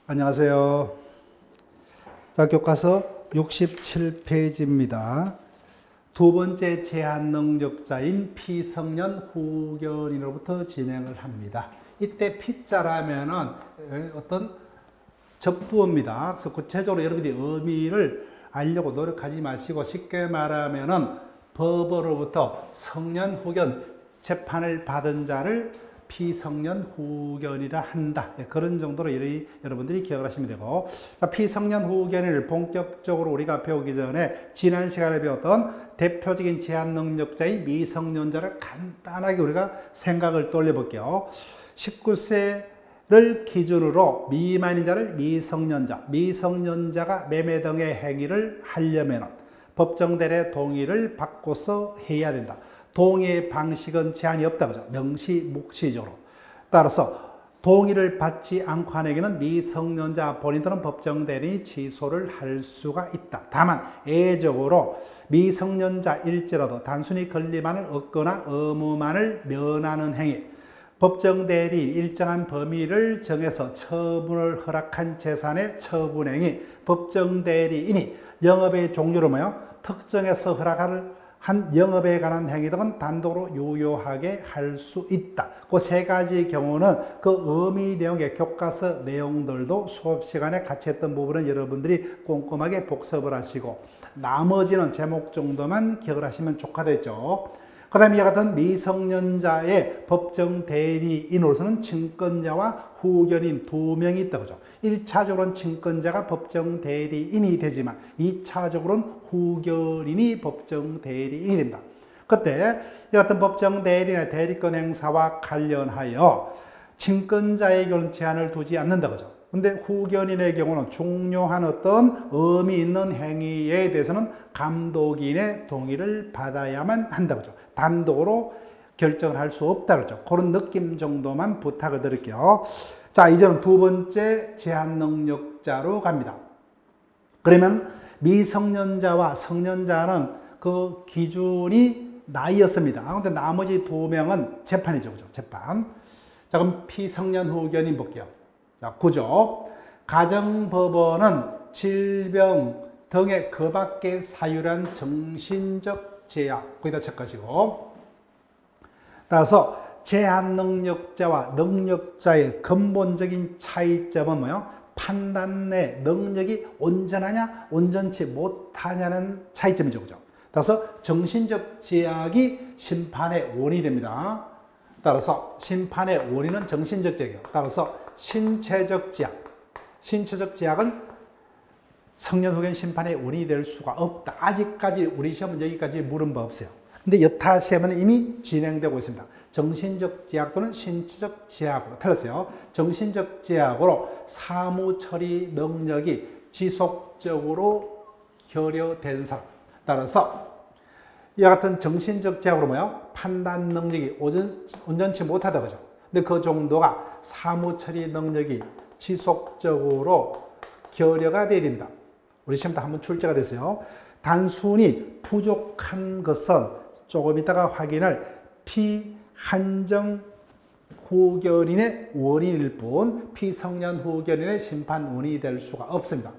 안녕하세요. 자, 교과서 67페이지입니다. 두 번째 제한 능력자인 피성년 후견인으로부터 진행을 합니다. 이때 피자라면은 어떤 접두어입니다. 그래서 구체적으로 여러분들이 의미를 알려고 노력하지 마시고 쉽게 말하면은 법으로부터 성년 후견 재판을 받은 자를 피성년 후견이라 한다. 그런 정도로 여러분들이 기억을 하시면 되고, 피성년 후견을 본격적으로 우리가 배우기 전에 지난 시간에 배웠던 대표적인 제한 능력자인 미성년자를 간단하게 우리가 생각을 돌려볼게요. 19세를 기준으로 미만인 자를 미성년자, 미성년자가 매매 등의 행위를 하려면 법정대리의 동의를 받고서 해야 된다. 동의의 방식은 제한이 없다. 그죠? 명시묵시적으로. 따라서 동의를 받지 않고 한 행위는 미성년자 본인들은 법정대리인이 취소를 할 수가 있다. 다만 예적으로 미성년자일지라도 단순히 권리만을 얻거나 의무만을 면하는 행위, 법정대리인 일정한 범위를 정해서 처분을 허락한 재산의 처분행위, 법정대리인이 영업의 종류를 특정해서 허락할 한 영업에 관한 행위 등은 단독으로 유효하게 할 수 있다. 그 세 가지 경우는 그 의미 내용의 교과서 내용들도 수업 시간에 같이 했던 부분은 여러분들이 꼼꼼하게 복습을 하시고 나머지는 제목 정도만 기억을 하시면 좋겠죠. 그 다음에 이와 같은 미성년자의 법정 대리인으로서는 친권자와 후견인 두 명이 있다. 그죠? 1차적으로는 친권자가 법정 대리인이 되지만 2차적으로는 후견인이 법정 대리인이 됩니다. 그때 이 같은 법정 대리인의 대리권 행사와 관련하여 친권자의 경우는 제한을 두지 않는다. 그죠? 근데 후견인의 경우는 중요한 어떤 의미 있는 행위에 대해서는 감독인의 동의를 받아야만 한다. 그죠? 단독으로 결정을 할 수 없다. 그렇죠? 그런 느낌 정도만 부탁을 드릴게요. 자, 이제는 두 번째 제한 능력자로 갑니다. 그러면 미성년자와 성년자는 그 기준이 나이였습니다. 그런데 나머지 두 명은 재판이죠. 그죠? 재판. 자, 그럼 피성년 후견인 볼게요. 자, 9조. 가정법원은 질병 등의 그 밖에 사유란 정신적 제약, 거기다 체크하시고. 따라서 제한 능력자와 능력자의 근본적인 차이점은 뭐예요? 판단 내 능력이 온전하냐, 온전치 못하냐는 차이점이죠. 그죠? 따라서 정신적 제약이 심판의 원인이 됩니다. 따라서 심판의 원인은 정신적 제약이에요. 따라서 신체적 제약. 신체적 제약은 성년 후견 심판의 원인이 될 수가 없다. 아직까지 우리 시험은 여기까지 물은 바 없어요. 근데 여타 시험은 이미 진행되고 있습니다. 정신적 제약 또는 신체적 제약으로 틀렸어요. 정신적 제약으로 사무 처리 능력이 지속적으로 결여된 사람. 따라서 이와 같은 정신적 제약으로 뭐예요? 판단 능력이 온전치 못하다 그죠? 근데 그 정도가 사무 처리 능력이 지속적으로 결여가 돼야 됩니다. 우리 시험 때 한번 출제가 됐어요. 단순히 부족한 것은 조금 이따가 확인할 피한정 후견인의 원인일 뿐 피성년 후견인의 심판 원인이 될 수가 없습니다.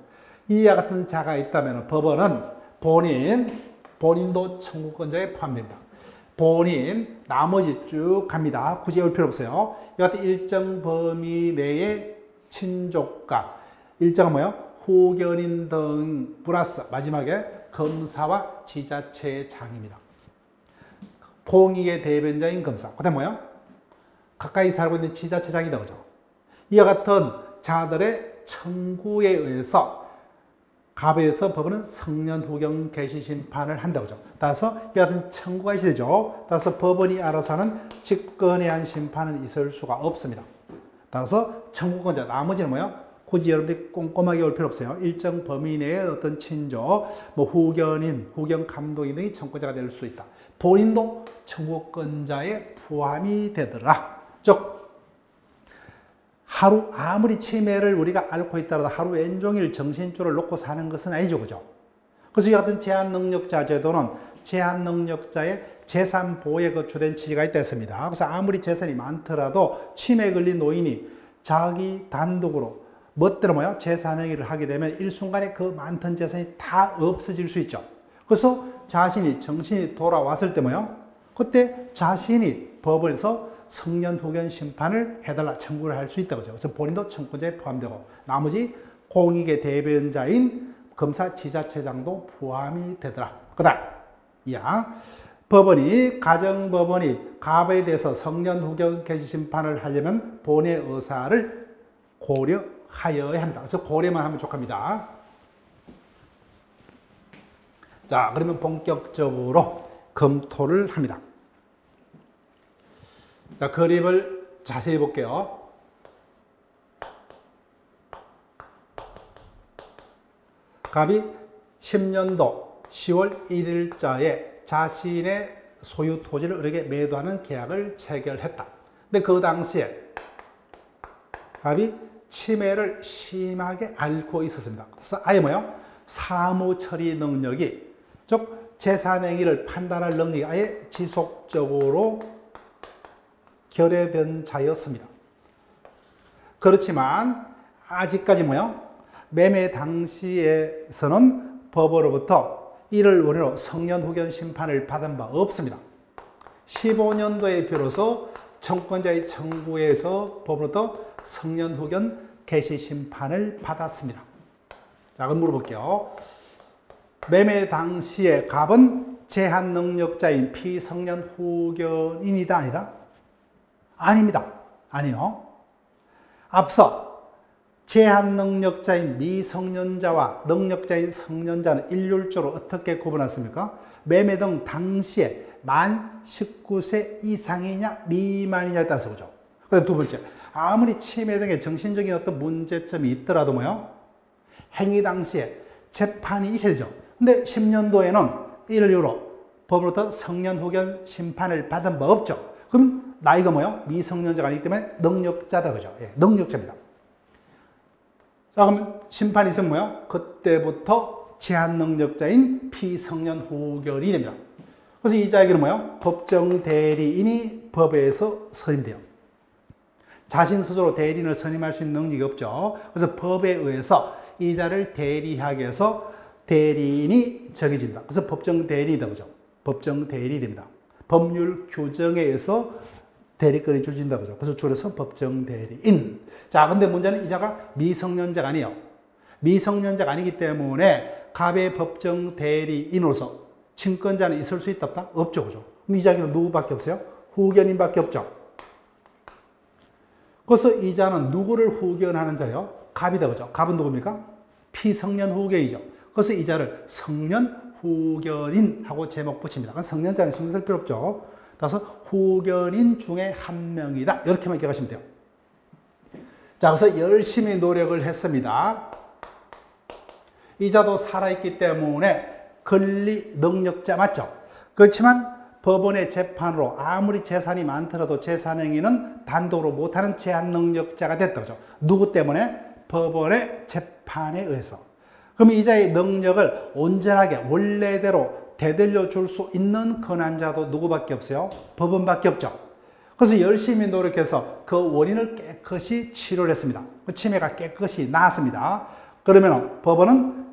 이와 같은 자가 있다면 법원은 본인도 청구권자에 포함됩니다. 본인, 나머지 쭉 갑니다. 굳이 올 필요 없어요. 이와 같은 일정 범위 내의 친족과 일정은 뭐예요? 후견인 등 플러스 마지막에 검사와 지자체의 장입니다. 공익의 대변자인 검사. 그 다음 뭐예요? 가까이 살고 있는 지자체장이다. 그죠? 이와 같은 자들의 청구에 의해서 갑에서 법원은 성년 후견 개시 심판을 한다. 그죠? 따라서 이와 같은 청구가 있어야 되죠. 따라서 법원이 알아서 하는 직권에 의한 심판은 있을 수가 없습니다. 따라서 청구권자, 나머지는 뭐예요? 굳이 여러분들이 꼼꼼하게 올 필요 없어요. 일정 범위 내의 어떤 친족, 후견인, 후견 감독인 등이 청구자가 될 수 있다. 본인도 청구권자에 포함이 되더라. 즉, 하루 아무리 치매를 우리가 앓고 있더라도 하루 왼종일 정신줄을 놓고 사는 것은 아니죠. 그죠? 그래서 이 같은 제한 능력자 제도는 제한 능력자의 재산 보호에 주된 취지가 있다 했습니다. 그래서 아무리 재산이 많더라도 치매에 걸린 노인이 자기 단독으로 멋대로 뭐요? 재산행위를 하게 되면 일순간에 그 많던 재산이 다 없어질 수 있죠. 그래서 자신이 정신이 돌아왔을 때 뭐요? 그때 자신이 법원에서 성년후견 심판을 해달라 청구를 할 수 있다고 하죠. 그래서 본인도 청구자에 포함되고 나머지 공익의 대변자인 검사 지자체장도 포함이 되더라. 그다음 이야 법원이 가정법원이 갑에 대해서 성년후견 개시 심판을 하려면 본인의 의사를 고려하여야 합니다. 그래서 고려만 하면 족합니다. 자, 그러면 본격적으로 검토를 합니다. 자, 그림을 자세히 볼게요. 갑이 10년도 10월 1일자에 자신의 소유 토지를 을에게 매도하는 계약을 체결했다. 근데 그 당시에 갑이 치매를 심하게 앓고 있었습니다. 그래서 아예 뭐요? 사무 처리 능력이, 즉 재산행위를 판단할 능력이 아예 지속적으로 결여된 자였습니다. 그렇지만 아직까지 뭐요? 매매 당시에서는 법으로부터 이를 원인으로 성년후견 심판을 받은 바 없습니다. 15년도에 비로소 청권자의 청구에서 법으로부터 성년후견 개시 심판을 받았습니다. 자, 그럼 물어볼게요. 매매 당시에 갑은 제한 능력자인 피성년후견인이다, 아니다? 아닙니다. 아니요. 앞서 제한 능력자인 미성년자와 능력자인 성년자는 일률적으로 어떻게 구분했습니까? 매매 등 당시에 만 19세 이상이냐 미만이냐에 따라서 보죠. 그다음 두 번째, 아무리 치매 등의 정신적인 어떤 문제점이 있더라도 뭐요? 행위 당시에 재판이 있어야 되죠. 근데 10년도에는 이를 이유로 법으로부터 성년후견 심판을 받은 바 없죠. 그럼 나이가 뭐요? 미성년자가 아니기 때문에 능력자다, 그죠? 예, 능력자입니다. 자, 그럼 심판이 있으면 뭐요? 그때부터 제한 능력자인 피성년후견이 됩니다. 그래서 이 자에게는 뭐요? 법정 대리인이 법에서 선임돼요. 자신 스스로 대리인을 선임할 수 있는 능력이 없죠. 그래서 법에 의해서 이자를 대리하기 위해서 대리인이 정해집니다. 그래서 법정 대리인이다, 그죠? 법정 대리인이 됩니다. 법률 규정에 의해서 대리권이 주어진다, 그죠? 그래서 줄여서 법정 대리인. 자, 근데 문제는 이자가 미성년자가 아니에요. 미성년자가 아니기 때문에 갑의 법정 대리인으로서 친권자는 있을 수 있다, 없다? 없죠, 그죠? 그럼 이 자기는 누구밖에 없어요? 후견인밖에 없죠. 그래서 이자는 누구를 후견하는 자예요? 갑이다, 그죠? 갑은 누굽니까? 피성년 후견이죠. 그래서 이자를 성년 후견인하고 제목 붙입니다. 성년자는 신경 쓸 필요 없죠. 따라서 후견인 중에 한 명이다. 이렇게만 기억하시면 돼요. 자, 그래서 열심히 노력을 했습니다. 이자도 살아있기 때문에 권리 능력자 맞죠? 그렇지만 법원의 재판으로 아무리 재산이 많더라도 재산행위는 단독으로 못하는 제한 능력자가 됐다, 그죠? 누구 때문에? 법원의 재판에 의해서. 그럼 이자의 능력을 온전하게 원래대로 되돌려 줄 수 있는 권한자도 누구밖에 없어요? 법원밖에 없죠. 그래서 열심히 노력해서 그 원인을 깨끗이 치료를 했습니다. 그 치매가 깨끗이 나았습니다. 그러면 법원은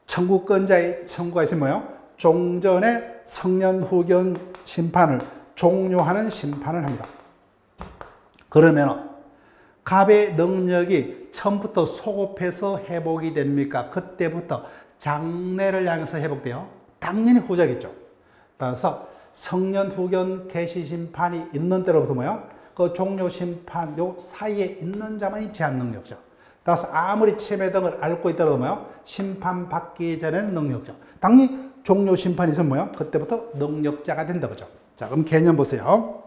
청구권자의 청구가 있으면 뭐예요? 종전의 성년후견 심판을 종료하는 심판을 합니다. 그러면 갑의 능력이 처음부터 소급해서 회복이 됩니까? 그때부터 장래를 향해서 회복돼요? 당연히 후자겠죠. 따라서 성년후견 개시 심판이 있는 때로부터 뭐예요? 그 종료 심판 요 사이에 있는 자만이 제한 능력자. 따라서 아무리 치매 등을 앓고 있더라도 뭐예요? 심판받기 전에는 능력자. 당연히 종료 심판이 있으면 뭐예요? 그때부터 능력자가 된다, 그죠? 자, 그럼 개념 보세요.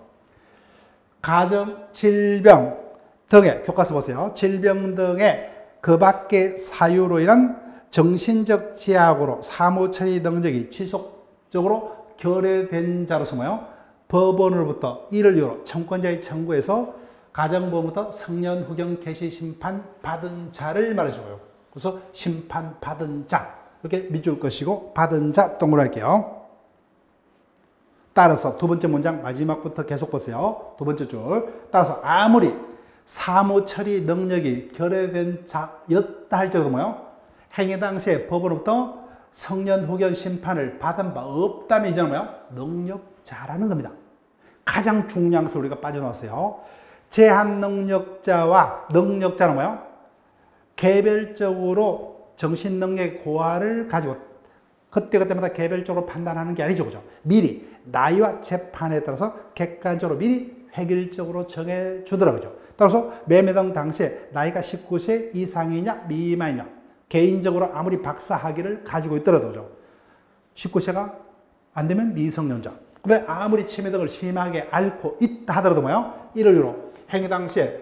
가정, 질병 등의, 교과서 보세요. 질병 등의 그 밖의 사유로 인한 정신적 제약으로 사무처리 능력이 지속적으로 결여된 자로서 뭐예요? 법원으로부터 이를 이유로 청권자의 청구에서 가정법원부터 성년후견 개시 심판 받은 자를 말해줘요. 그래서 심판 받은 자 이렇게 밑줄 것이고 받은 자 동그랗게 할게요. 따라서 두 번째 문장 마지막부터 계속 보세요. 두 번째 줄. 따라서 아무리 사무 처리 능력이 결여된 자였다 할지라도 뭐요? 행위 당시에 법으로부터 성년 후견 심판을 받은 바 없다면 이제는 뭐요? 능력자라는 겁니다. 가장 중요한 것을 우리가 빠져나왔어요. 제한 능력자와 능력자는 뭐요? 개별적으로 정신 능력의 고하를 가지고 그때그때마다 개별적으로 판단하는 게 아니죠. 그죠? 미리 나이와 재판에 따라서 객관적으로 미리 획일적으로 정해주더라고요. 따라서 매매당 당시에 나이가 19세 이상이냐 미만이냐 개인적으로 아무리 박사 학위를 가지고 있더라도 19세가 안 되면 미성년자. 근데 아무리 치매 등을 심하게 앓고 있다 하더라도 뭐요? 이를 이유로 행위 당시에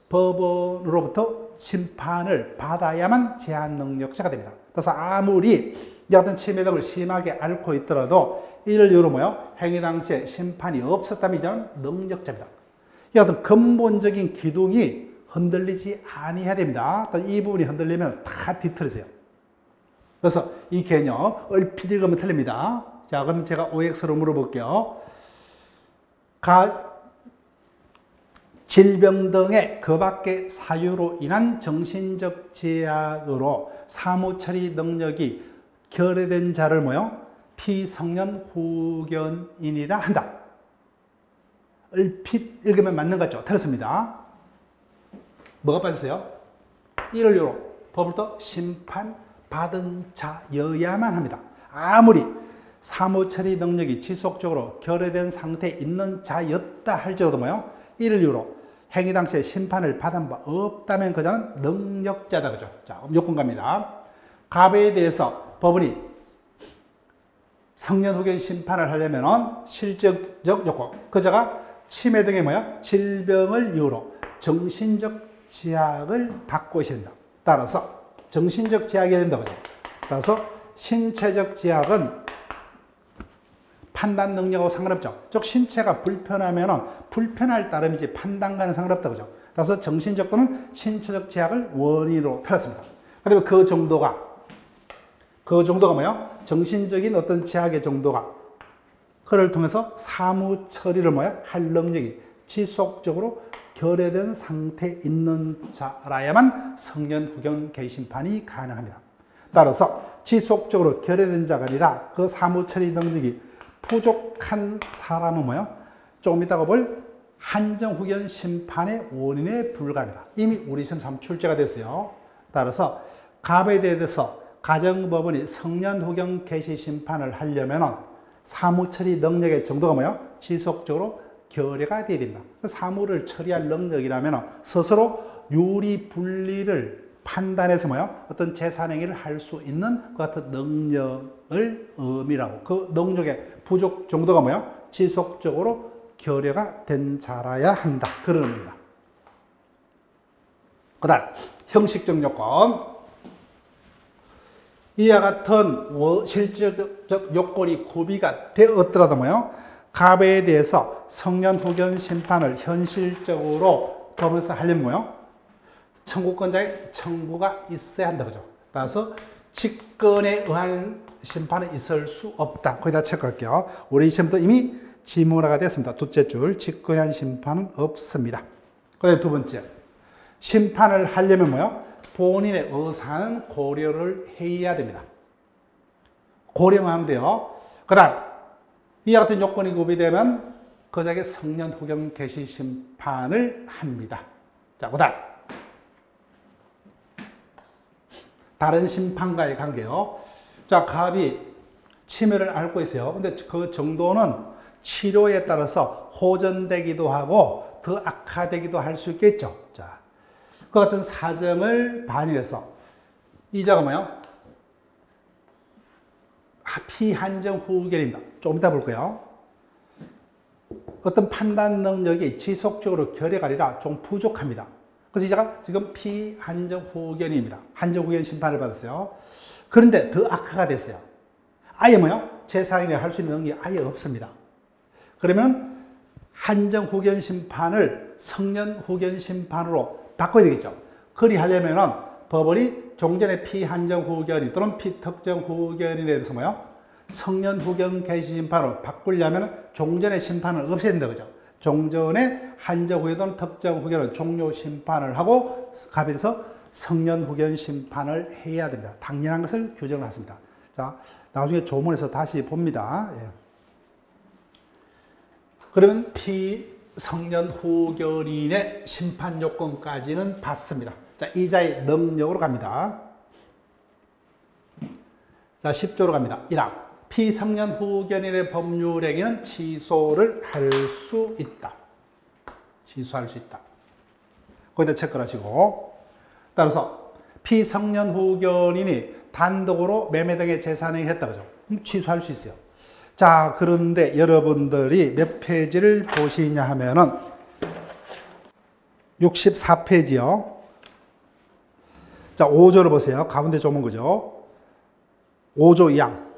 법원으로부터 심판을 받아야만 제한 능력자가 됩니다. 그래서 아무리 이 같은 치매 등을 심하게 앓고 있더라도 이를 이유로 뭐요? 행위 당시에 심판이 없었다면 이제는 능력자입니다. 이 같은 근본적인 기둥이 흔들리지 아니해야 됩니다. 이 부분이 흔들리면 다 뒤틀어져요. 그래서 이 개념 얼핏 읽으면 틀립니다. 자, 그럼 제가 OX로 물어볼게요. 질병 등의 그 밖의 사유로 인한 정신적 제약으로 사무처리 능력이 결여된 자를 뭐요? 피성년 후견인이라 한다. 얼핏 읽으면 맞는 것 같죠? 틀렸습니다. 뭐가 빠졌어요? 이를 이유로 법으로부터 심판받은 자여야만 합니다. 아무리 사무처리 능력이 지속적으로 결여된 상태에 있는 자였다 할지라도 뭐요? 이를 이유로 행위 당시에 심판을 받은 바 없다면 그 자는 능력자다. 그죠? 자, 그럼 요건 갑니다. 갑에 대해서 법원이 성년 후견 심판을 하려면 실질적 요건. 그자가 치매 등의 뭐야? 질병을 이유로 정신적 제약을 받고 있어야 된다. 따라서 정신적 제약이 된다. 그죠? 따라서 신체적 제약은 판단 능력하고 상관없죠. 즉 신체가 불편하면 불편할 따름이지 판단과는 상관없다. 그죠? 따라서 정신적 또는 신체적 제약을 원인으로 틀었습니다. 그다음에 그 정도가 뭐예요? 정신적인 어떤 제약의 정도가 그를 통해서 사무 처리를 뭐야? 할 능력이 지속적으로 결여된 상태에 있는 자라야만 성년 후견 개심판이 가능합니다. 따라서 지속적으로 결여된 자가 아니라 그 사무 처리 능력이 부족한 사람은 뭐예요? 조금 이따가 볼 한정 후견 심판의 원인에 불과합니다. 이미 우리 시험 3 출제가 됐어요. 따라서 갑에 대해서 가정법원이 성년 후견 개시 심판을 하려면 사무처리 능력의 정도가 뭐예요? 지속적으로 결여가 되어야 됩니다. 사무를 처리할 능력이라면 스스로 유리 분리를 판단해서 뭐예요? 어떤 재산행위를 할 수 있는 그 같은 능력을 의미라고. 그 능력의 부족 정도가 뭐예요? 지속적으로 결여가 된 자라야 한다. 그런 의미입니다. 그 다음 형식적 요건. 이와 같은 실질적 요건이 구비가 되었더라도 뭐예요? 갑에 대해서 성년 후견 심판을 현실적으로 법원에서 하려면 뭐예요? 청구권자의 청구가 있어야 한다. 그죠? 따라서 직권에 의한 심판은 있을 수 없다. 거기다 체크할게요. 우리 시험도 이미 지문화가 됐습니다. 둘째 줄, 직권에 의한 심판은 없습니다. 그 다음에 두 번째, 심판을 하려면 뭐예요? 본인의 의사는 고려를 해야 됩니다. 고려만 하면 돼요. 그 다음, 이와 같은 요건이 구비되면 그자에게 성년 후견 개시 심판을 합니다. 자, 그 다음. 다른 심판과의 관계요. 자, 갑이 치매를 앓고 있어요. 근데 그 정도는 치료에 따라서 호전되기도 하고 더 악화되기도 할 수 있겠죠. 자, 그 같은 사정을 반영해서 이자가 뭐예요? 피한정 후견입니다. 좀 이따 볼 거예요. 어떤 판단 능력이 지속적으로 결여가 아니라 좀 부족합니다. 그래서 이자가 지금 피한정 후견입니다. 한정 후견 심판을 받았어요. 그런데 더 악화가 됐어요. 아예 뭐예요? 재사인을 할 수 있는 능력이 아예 없습니다. 그러면 한정 후견 심판을 성년 후견 심판으로 바꿔야 되겠죠. 그리 하려면은 법원이 종전의 피한정 후견인 또는 피특정 후견인에 대해서 뭐예요? 성년 후견 개시 심판으로 바꾸려면 종전의 심판을 없애야 된다. 그죠? 종전에 한적 후견 또는 특정 후견은 종료 심판을 하고 갑에 대해서 성년 후견 심판을 해야 됩니다. 당연한 것을 규정을 했습니다. 자, 나중에 조문에서 다시 봅니다. 예. 그러면 피성년 후견인의 심판 요건까지는 봤습니다. 자, 이자의 능력으로 갑니다. 자, 10조로 갑니다. 1항. 피성년 후견인의 법률행위는 취소를 할 수 있다. 취소할 수 있다. 거기다 체크를 하시고, 따라서 피성년 후견인이 단독으로 매매 등의 재산행위를 했다. 그죠? 그럼 취소할 수 있어요. 자, 그런데 여러분들이 몇 페이지를 보시냐 하면은 64페이지요. 자, 5조를 보세요. 가운데 조문 그죠? 5조 2항.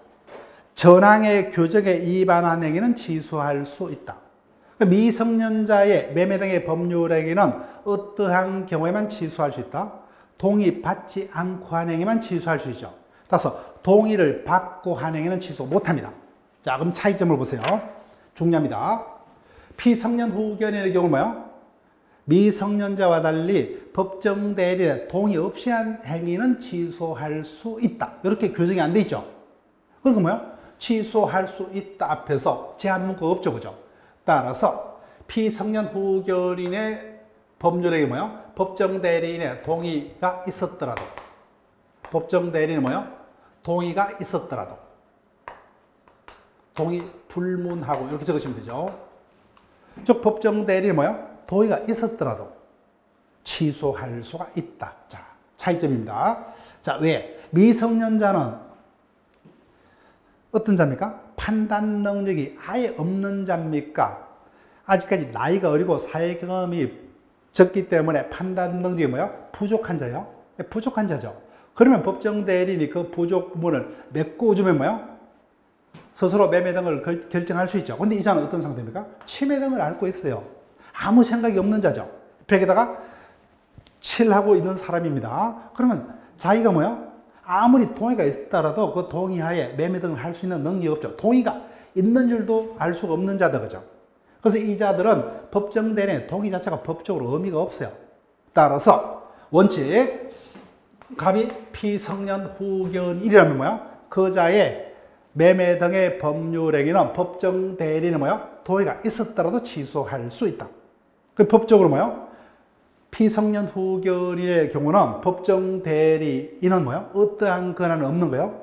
전항의 규정에 위반한 행위는 취소할 수 있다. 미성년자의 매매 등의 법률행위는 어떠한 경우에만 취소할 수 있다? 동의받지 않고 한 행위만 취소할 수 있죠. 따라서 동의를 받고 한 행위는 취소 못합니다. 자, 그럼 차이점을 보세요. 중요합니다. 피성년 후견인의 경우는 뭐예요? 미성년자와 달리 법정 대리인의 동의 없이 한 행위는 취소할 수 있다. 이렇게 규정이 안 돼 있죠. 그러니까 뭐예요? 취소할 수 있다 앞에서 제한 문구가 없죠. 그죠? 따라서 피성년 후견인의 법률행위 뭐예요? 법정 대리인의 동의가 있었더라도, 법정 대리인은 뭐예요? 동의가 있었더라도, 동의 불문하고 이렇게 적으시면 되죠. 즉 법정 대리인은 뭐예요? 동의가 있었더라도 취소할 수가 있다. 자, 차이점입니다. 자, 왜? 미성년자는 어떤 자입니까? 판단 능력이 아예 없는 자입니까? 아직까지 나이가 어리고 사회 경험이 적기 때문에 판단 능력이 뭐야? 부족한 자요? 부족한 자죠. 그러면 법정 대리인이 그 부족문을 메꿔주면 뭐야? 스스로 매매 등을 결정할 수 있죠. 근데 이 자는 어떤 상태입니까? 치매 등을 앓고 있어요. 아무 생각이 없는 자죠. 벽에다가 칠하고 있는 사람입니다. 그러면 자기가 뭐야? 아무리 동의가 있더라도 그 동의하에 매매 등을 할 수 있는 능력이 없죠. 동의가 있는 줄도 알 수가 없는 자다. 그죠? 그래서 이 자들은 법정 대리인의 동의 자체가 법적으로 의미가 없어요. 따라서 원칙, 갑이 피성년 후견인이라면 뭐야? 그 자의 매매 등의 법률행위는 법정 대리인은 뭐야? 동의가 있었더라도 취소할 수 있다. 그 법적으로 뭐야? 피성년 후견인의 경우는 법정 대리인은 뭐야? 어떠한 권한은 없는 거예요?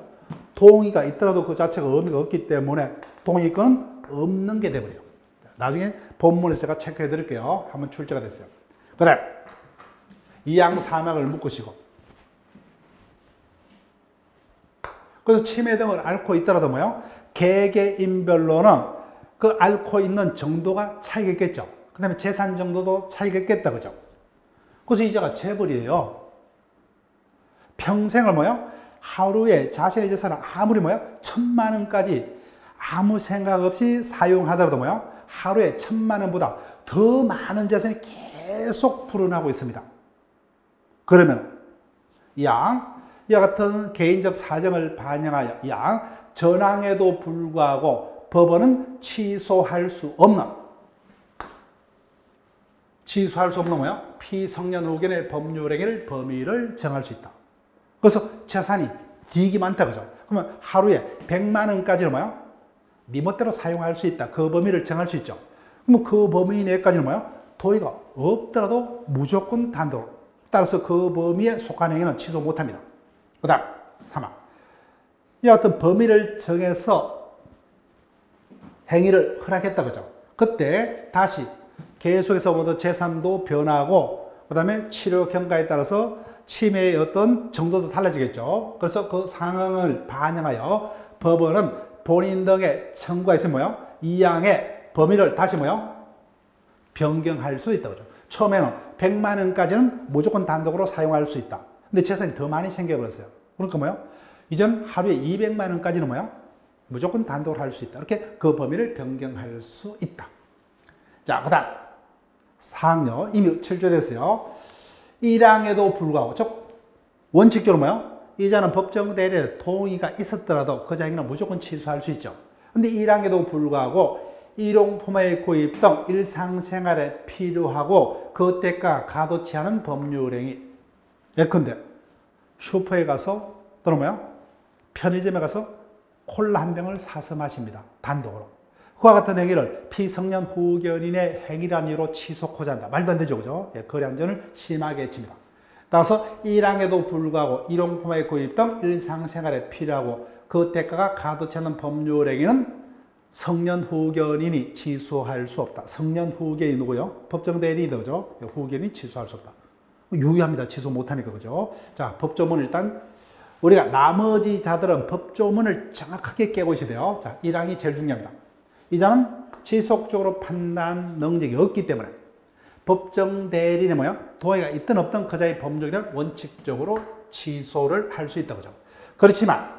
동의가 있더라도 그 자체가 의미가 없기 때문에 동의권은 없는 게 돼버려요. 나중에 본문에서 제가 체크해 드릴게요. 한번 출제가 됐어요. 그 다음 2항 3항을 묶으시고, 그래서 치매 등을 앓고 있더라도 뭐요? 개개인별로는 그 앓고 있는 정도가 차이가 있겠죠. 그 다음에 재산 정도도 차이가 있겠다. 그죠? 그래서 이자가 재벌이에요. 평생을 뭐요? 하루에 자신의 재산을 아무리 뭐요? 1,000만 원까지 아무 생각 없이 사용하더라도 뭐요? 하루에 1,000만 원보다 더 많은 재산이 계속 불어나고 있습니다. 그러면 이와 같은 개인적 사정을 반영하여 전항에도 불구하고 법원은 취소할 수 없는 뭐야? 피성년 후견의 법률행위를 범위를 정할 수 있다. 그래서 재산이 되게 많다. 그죠? 그러면 하루에 100만 원까지는 뭐야? 네 멋대로 사용할 수 있다. 그 범위를 정할 수 있죠. 그럼 그 범위 내까지는 뭐야? 도의가 없더라도 무조건 단독으로. 따라서 그 범위에 속한 행위는 취소 못합니다. 그 다음 3항. 이와 같은 범위를 정해서 행위를 허락했다. 그죠? 그때 다시 계속해서 모두 재산도 변하고, 그 다음에 치료 경과에 따라서 치매의 어떤 정도도 달라지겠죠. 그래서 그 상황을 반영하여 법원은 본인 등의 청구가 있으면 뭐요? 이 항의 범위를 다시 뭐요? 변경할 수 있다. 그죠? 처음에는 100만 원까지는 무조건 단독으로 사용할 수 있다. 근데 재산이 더 많이 생겨버렸어요. 그러니까 뭐요? 이전 하루에 200만 원까지는 뭐요? 무조건 단독으로 할 수 있다. 이렇게 그 범위를 변경할 수 있다. 자, 그 다음 4항요. 이미 7조 됐어요. 1항에도 불구하고, 즉 원칙적으로 뭐요? 이자는 법정 대리인의 동의가 있었더라도 그 자기는 무조건 취소할 수 있죠. 근데 1항에도 불구하고 일용품의 구입 등 일상생활에 필요하고 그 대가 가도치 않은 법률행위. 예컨대 슈퍼에 가서 또는 편의점에 가서 콜라 한 병을 사서 마십니다. 단독으로. 그와 같은 행위를 피성년 후견인의 행위란 이유로 취소하고자 한다. 말도 안 되죠. 그죠? 예, 거래 안전을 심하게 해칩니다. 따라서 일항에도 불구하고 일용품의 구입 등 일상생활에 필요하고 그 대가가 가도치 않은 법률행위는 성년 후견인이 취소할 수 없다. 성년 후견이 누구요? 법정 대리인이죠. 그죠? 후견인이 취소할 수 없다. 유의합니다. 취소 못하니까. 그죠? 자, 법조문 일단 우리가 나머지 자들은 법조문을 정확하게 깨고 있어야 돼요. 자, 1항이 제일 중요합니다. 이 자는 지속적으로 판단 능력이 없기 때문에 법정 대리인은 도의가 있든 없든 그 자의 법률은 원칙적으로 취소를 할 수 있다. 그죠? 그렇지만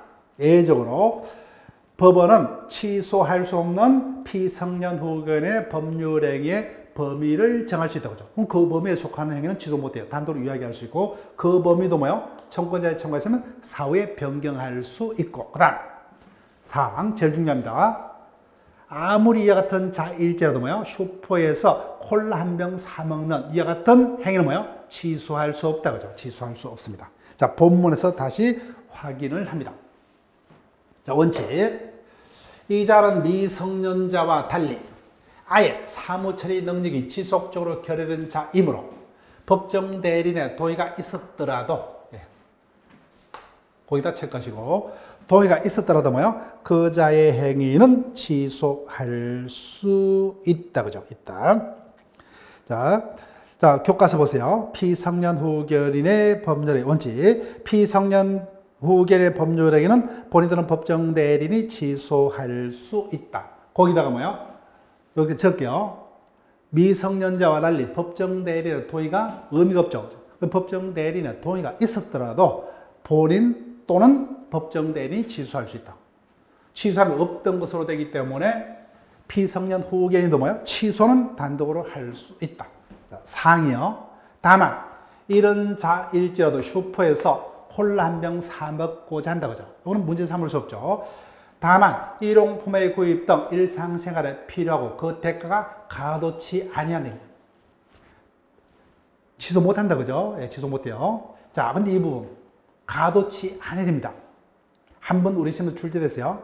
예외적으로 법원은 취소할 수 없는 피성년 후견의 법률행위의 범위를 정할 수 있다고 하죠. 그럼 그 범위에 속하는 행위는 취소 못해요. 단독으로 이야기할 수 있고 그 범위도 청구자의 청구했으면 사후에 변경할 수 있고 그 다음 사항 제일 중요합니다. 아무리 이와 같은 자일지라도 슈퍼에서 콜라 한 병 사 먹는 이와 같은 행위는 취소할 수 없다. 그죠? 취소할 수 없습니다. 자, 본문에서 다시 확인을 합니다. 자, 원칙. 이 자는 미성년자와 달리 아예 사무처리 능력이 지속적으로 결여된 자이므로 법정 대리인의 동의가 있었더라도 거기다 체크하시고 동의가 있었더라도 그 자의 행위는 취소할 수 있다. 그죠? 있다. 자, 교과서 보세요. 피성년 후견인의 법률의 원칙. 피성년 후견의 법률행위는 본인들은 법정 대리인이 취소할 수 있다. 거기다가 여기 적게요. 미성년자와 달리 법정 대리인의 동의가 의미가 없죠. 법정 대리인의 동의가 있었더라도 본인 또는 법정 대리인이 취소할 수 있다. 취소하면 없던 것으로 되기 때문에 피성년 후견인도 취소는 단독으로 할 수 있다. 자, 상이요. 다만 이런 자일지라도 슈퍼에서 콜라 한 병 사 먹고자 한다. 그죠? 이거는 문제 삼을 수 없죠. 다만 일용품의 구입 등 일상생활에 필요하고 그 대가가 가도치 아니한 행위. 취소 못한다. 그죠? 예, 취소 못해요. 자, 근데 이 부분 가도치 않아야 됩니다. 한번 우리 시험에 출제됐어요.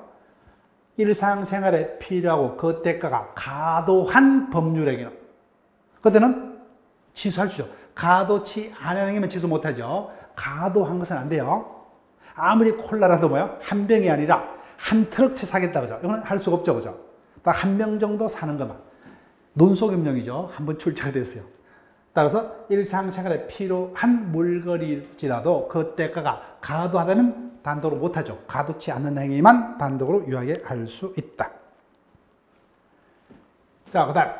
일상생활에 필요하고 그 대가가 가도한 법률행위는 그때는 취소할 수 있죠. 가도치 않은 행위면 취소 못하죠. 가도한 것은 안 돼요. 아무리 콜라라도 한 병이 아니라 한 트럭치 사겠다. 그죠? 이거는 할 수가 없죠. 그죠? 딱 한 병 정도 사는 것만. 논소금령이죠. 한번 출제가 됐어요. 따라서 일상생활에 필요한 물건일지라도 그 대가가 가도하다면 단독으로 못하죠. 가도치 않는 행위만 단독으로 유하게 할 수 있다. 자, 그 다음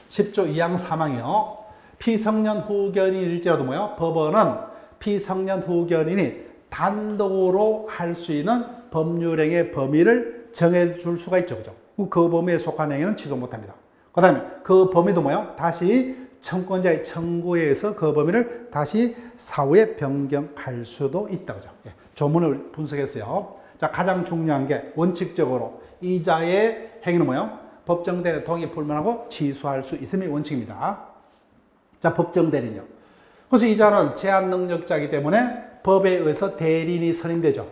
10조 2항 3항이요. 피성년 후견인일지라도 법원은 피성년 후견인이 단독으로 할 수 있는 법률행위의 범위를 정해줄 수가 있죠. 그죠? 그 범위에 속한 행위는 취소 못합니다. 그 다음에 그 범위도 다시 청구권자의 청구에 의해서 그 범위를 다시 사후에 변경할 수도 있다. 그죠? 예, 조문을 분석했어요. 자, 가장 중요한 게 원칙적으로 이자의 행위는 법정 대리인 동의 불문하고 취소할 수 있음이 원칙입니다. 자, 법정 대리인요. 그래서 이자는 제한 능력자이기 때문에 법에 의해서 대리인이 선임되죠.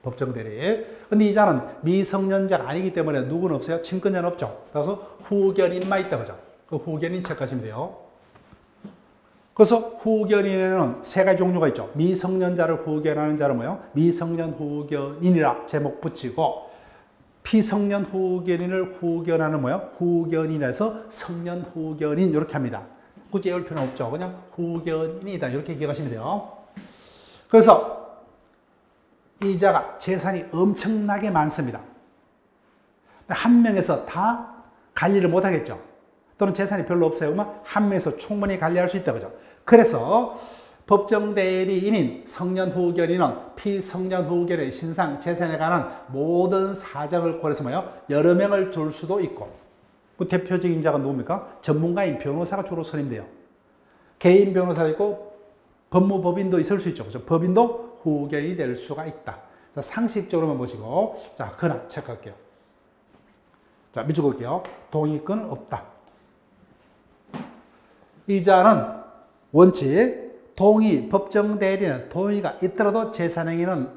법정 대리인. 근데 이자는 미성년자가 아니기 때문에 누구는 없어요? 친권자는 없죠. 그래서 후견인만 있다. 그죠? 그 후견인 체크하시면 돼요. 그래서 후견인에는 세 가지 종류가 있죠. 미성년자를 후견하는 자는 미성년 후견인이라 제목 붙이고 피성년 후견인을 후견하는 후견인에서 성년 후견인 이렇게 합니다. 굳이 외울 필요는 없죠. 그냥 후견인이다. 이렇게 기억하시면 돼요. 그래서 이자가 재산이 엄청나게 많습니다. 한 명에서 다 관리를 못 하겠죠. 또는 재산이 별로 없어요. 그러면 한 명에서 충분히 관리할 수 있다. 그죠? 그래서 법정 대리인인 성년 후견인은 피성년 후견의 신상 재산에 관한 모든 사정을 고려해서 여러 명을 둘 수도 있고 대표적인 자가 누굽니까? 전문가인 변호사가 주로 선임돼요. 개인 변호사도 있고 법무법인도 있을 수 있죠. 그죠? 법인도 후견이 될 수가 있다. 자, 상식적으로만 보시고 자, 근황 체크할게요. 자, 밑줄 그을게요. 동의권은 없다. 이자는 원칙, 동의, 법정 대리는 동의가 있더라도 재산행위는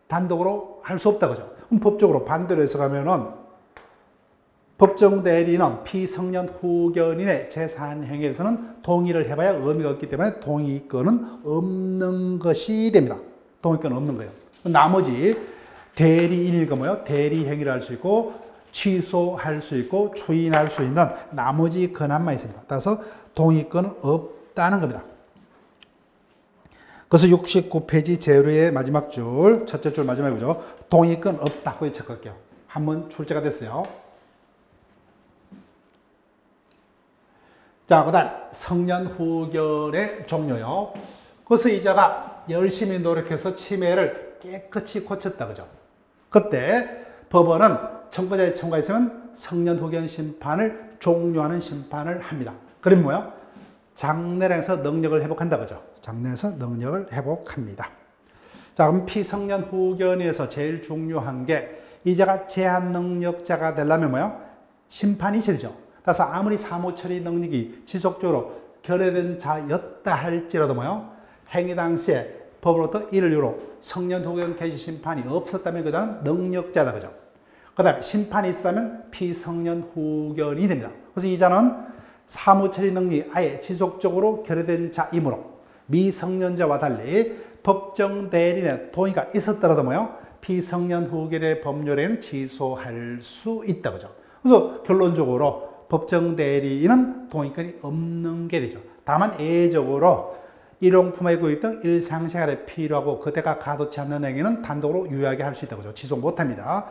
단독으로 할 수 없다. 그죠? 그럼 법적으로 반대로 해석하면은 법정 대리는 피성년 후견인의 재산행위에서는 동의를 해봐야 의미가 없기 때문에 동의권은 없는 것이 됩니다. 동의권은 없는 거예요. 나머지 대리인일 거뭐요? 대리행위를 할 수 있고 취소할 수 있고 추인할 수 있는 나머지 권한만 있습니다. 따라서 동의권은 없다는 겁니다. 그래서 69페이지 제로의 마지막 줄, 첫째 줄 마지막이죠. 동의권 없다고 체크할게요. 한번 출제가 됐어요. 자, 그 다음 성년 후견의 종료요. 그래서 이자가 열심히 노력해서 침해를 깨끗이 고쳤다. 그죠? 그때 법원은 청구자의 청구가 있으면 성년 후견 심판을 종료하는 심판을 합니다. 그럼 뭐요? 장래에서 능력을 회복한다. 그죠? 장래에서 능력을 회복합니다. 자, 그럼 피성년 후견에서 제일 중요한 게 이자가 제한 능력자가 되려면 뭐요? 심판이 있어야 되죠. 따라서 아무리 사무 처리 능력이 지속적으로 결여된 자였다 할지라도 뭐요? 행위 당시에 법으로부터 이를 이유로 성년 후견 개시 심판이 없었다면 그 자는 능력자다. 그죠? 그 다음에 심판이 있었다면 피성년 후견이 됩니다. 그래서 이 자는 사무 처리 능력이 아예 지속적으로 결여된 자이므로 미성년자와 달리 법정 대리인의 동의가 있었더라도 뭐요? 피성년 후견의 법률에는 취소할 수 있다. 그죠? 그래서 결론적으로 법정 대리인은 동의권이 없는 게 되죠. 다만 예외적으로 일용품의 구입 등 일상생활에 필요하고 그때가 가도치 않는 행위는 단독으로 유효하게 할 수 있다고 하죠. 취소 못합니다.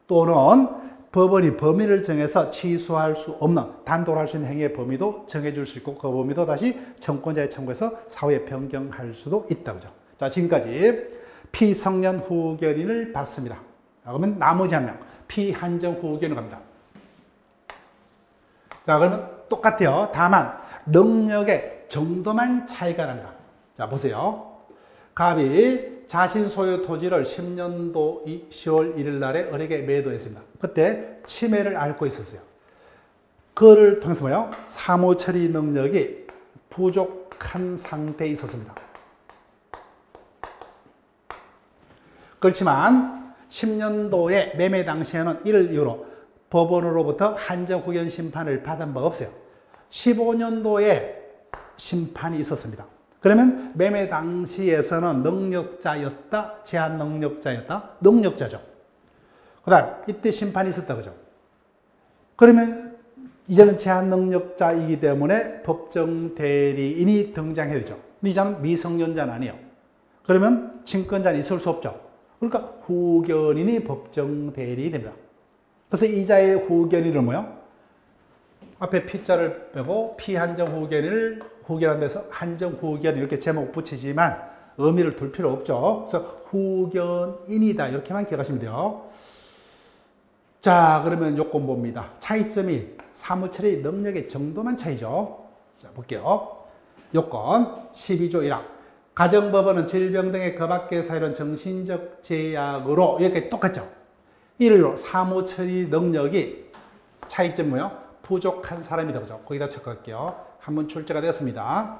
또는 법원이 범위를 정해서 취소할 수 없는 단독으로 할 수 있는 행위의 범위도 정해줄 수 있고 그 범위도 다시 청구자의 청구에서 사후에 변경할 수도 있다고 하죠. 자, 지금까지 피성년 후견인을 봤습니다. 그러면 나머지 한 명 피한정 후견으로 갑니다. 자, 그러면 똑같아요. 다만 능력의 정도만 차이가 납니다. 자, 보세요. 갑이 자신 소유 토지를 10년도 10월 1일 날에 을에게 매도했습니다. 그때 침해를 앓고 있었어요. 그를 통해서 뭐요? 사무 처리 능력이 부족한 상태에 있었습니다. 그렇지만 10년도에 매매 당시에는 이를 이유로 법원으로부터 한정 후견 심판을 받은 바가 없어요. 15년도에 심판이 있었습니다. 그러면 매매 당시에서는 능력자였다, 제한 능력자였다, 능력자죠. 그 다음 이때 심판이 있었다. 그죠? 그러면 이제는 제한 능력자이기 때문에 법정 대리인이 등장해야 되죠. 이자는 미성년자는 아니에요. 그러면 친권자는 있을 수 없죠. 그러니까 후견인이 법정 대리인이 됩니다. 그래서 이자의 후견인은 뭐요? 앞에 P자를 빼고 피한정 후견인을 후견한 데서 한정 후견 이렇게 제목 붙이지만 의미를 둘 필요 없죠. 그래서 후견인이다 이렇게만 기억하시면 돼요. 자, 그러면 요건 봅니다. 차이점이 사무처리 능력의 정도만 차이죠. 자, 볼게요. 요건 12조 1항. 가정법원은 질병 등의 그 밖의 사유는 정신적 제약으로 이렇게 똑같죠. 이를 사무처리 능력이 차이점 뭐요? 부족한 사람이다. 그죠? 거기다 체크할게요. 한번 출제가 되었습니다.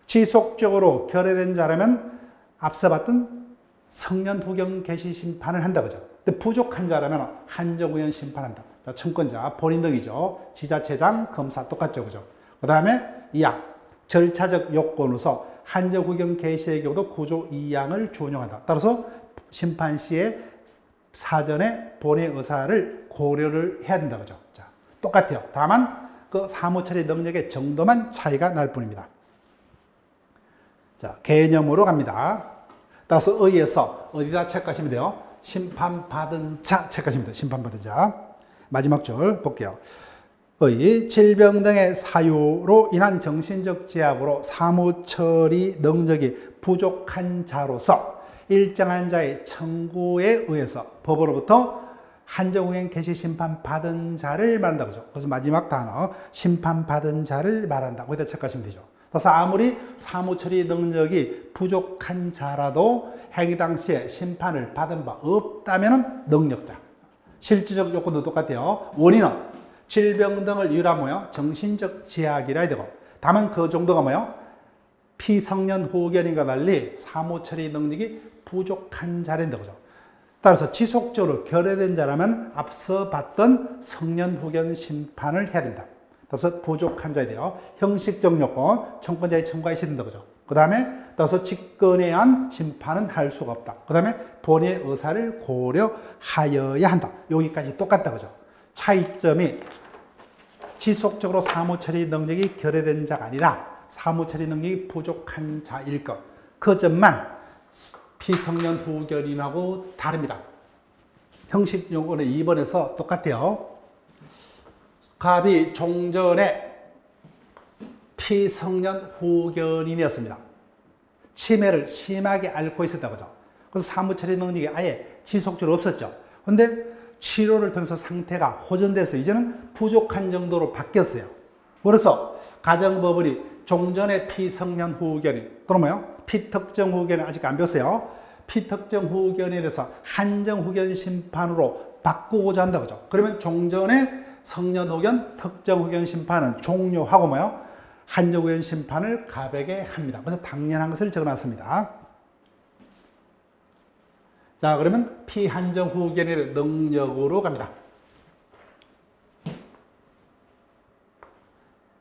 지속적으로 결여된 자라면 앞서 봤던 성년 후견 개시 심판을 한다. 그죠? 근데 부족한 자라면 한정 후견 심판한다. 자, 청권자, 본인 등이죠. 지자체장, 검사 똑같죠. 그죠? 그 다음에 2항. 절차적 요건으로서 한정 후견 개시의 경우도 구조 2항을 준용한다. 따라서 심판 시에 사전에 본인의 의사를 고려를 해야 된다. 그죠? 자, 똑같아요. 다만 그 사무처리 능력의 정도만 차이가 날 뿐입니다. 자, 개념으로 갑니다. 따라서 의에서 어디다 체크하시면 돼요? 심판받은 자 체크하시면 돼요. 심판받은 자. 마지막 줄 볼게요. 의, 질병 등의 사유로 인한 정신적 제약으로 사무처리 능력이 부족한 자로서 일정한 자의 청구에 의해서 법원으로부터 한정후견 개시 심판 받은 자를 말한다. 그죠? 그래서 마지막 단어 심판 받은 자를 말한다. 거기다 체크하시면 되죠. 그래서 아무리 사무처리 능력이 부족한 자라도 행위 당시에 심판을 받은 바 없다면 능력자. 실질적 요건도 똑같아요. 원인은 질병 등을 이유로 뭐요? 정신적 제약이라 해야 되고, 다만 그 정도가 뭐요? 피성년 후견인과 달리 사무처리 능력이 부족한 자인데, 그죠? 따라서 지속적으로 결여된 자라면 앞서 봤던 성년 후견 심판을 해야 됩니다. 따라서 부족한 자에 대해 형식적 요건, 청권자의 청구가 있어야 된다, 그죠? 그 다음에 따라서 직권에 의한 심판은 할 수가 없다. 그 다음에 본인의 의사를 고려하여야 한다. 여기까지 똑같다, 그죠? 차이점이 지속적으로 사무처리 능력이 결여된 자가 아니라 사무처리 능력이 부족한 자일 것. 그 점만 피성년 후견인하고 다릅니다. 형식 요건은 2번에서 똑같아요. 갑이 종전에 피성년 후견인이었습니다. 치매를 심하게 앓고 있었다고 하죠. 그래서 사무처리 능력이 아예 지속적으로 없었죠. 그런데 치료를 통해서 상태가 호전돼서 이제는 부족한 정도로 바뀌었어요. 그래서 가정법원이 종전의 피성년 후견인, 그러면 피특정 후견인 아직 안 배웠어요. 피특정 후견에 대해서 한정 후견 심판으로 바꾸고자 한다고 하죠. 그러면 종전의 성년 후견, 특정 후견 심판은 종료하고 뭐요? 한정 후견 심판을 갑에게 합니다. 그래서 당연한 것을 적어놨습니다. 자, 그러면 피한정 후견의 능력으로 갑니다.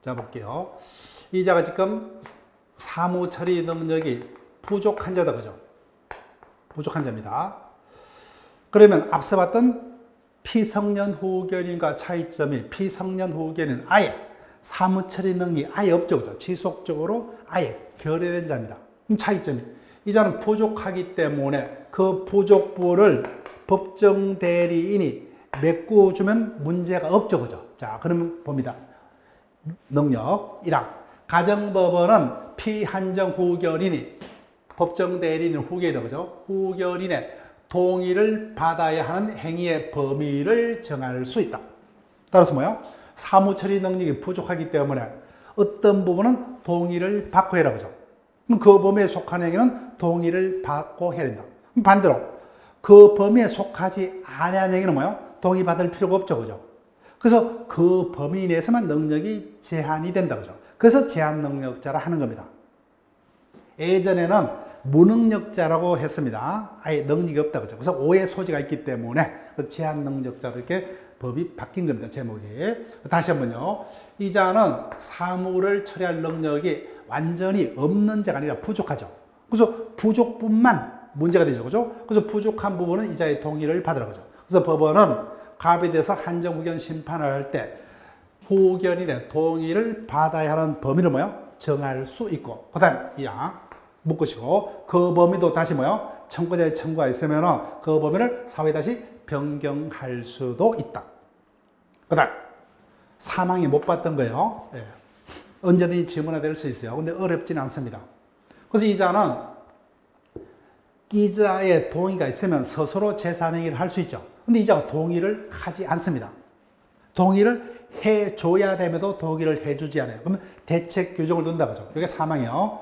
자, 볼게요. 이 자가 지금 사무처리 능력이 부족한 자다, 그죠? 부족한 자입니다. 그러면 앞서 봤던 피성년 후견인과 차이점이 피성년 후견인 아예 사무처리 능력이 아예 없죠, 그죠? 지속적으로 아예 결여된 자입니다. 차이점이 이 자는 부족하기 때문에 그 부족부를 법정 대리인이 메꿔주면 문제가 없죠, 그죠? 자, 그러면 봅니다. 능력 1항 가정법원은 피한정 후견인이 법정 대리인은 후견이다, 그죠? 후견인의 동의를 받아야 하는 행위의 범위를 정할 수 있다. 따라서 뭐요? 사무처리 능력이 부족하기 때문에 어떤 부분은 동의를 받고 해라, 그죠? 그럼 그 범위에 속한 행위는 동의를 받고 해야 된다. 반대로 그 범위에 속하지 아니한 행위는 뭐요? 동의받을 필요가 없죠, 그죠? 그래서 그 범위 내에서만 능력이 제한이 된다, 그죠? 그래서 제한 능력자라 하는 겁니다. 예전에는 무능력자라고 했습니다. 아예 능력이 없다, 그죠? 그래서 오해 소지가 있기 때문에 제한 능력자로 이렇게 법이 바뀐 겁니다, 제목이. 다시 한번요. 이 자는 사무를 처리할 능력이 완전히 없는 자가 아니라 부족하죠. 그래서 부족뿐만 문제가 되죠, 그죠? 그래서 부족한 부분은 이 자의 동의를 받으라, 그죠? 그래서 법원은 갑에 대해서 한정 후견 심판을 할 때 후견인의 동의를 받아야 하는 범위를 뭐요? 정할 수 있고, 그 다음 이항 묶으시고, 그 범위도 다시 뭐요? 청구자의 청구가 있으면 그 범위를 사후에 다시 변경할 수도 있다. 그 다음 사망이 못 봤던 거예요. 예. 언제든지 질문이 될 수 있어요. 근데 어렵지는 않습니다. 그래서 이 자는 이 자의 동의가 있으면 스스로 재산행위를 할 수 있죠. 근데 이 자가 동의를 하지 않습니다. 동의를 해줘야 됨에도 동의를 해주지 않아요. 그러면 대책 규정을 둔다고 하죠. 이게 사망이요.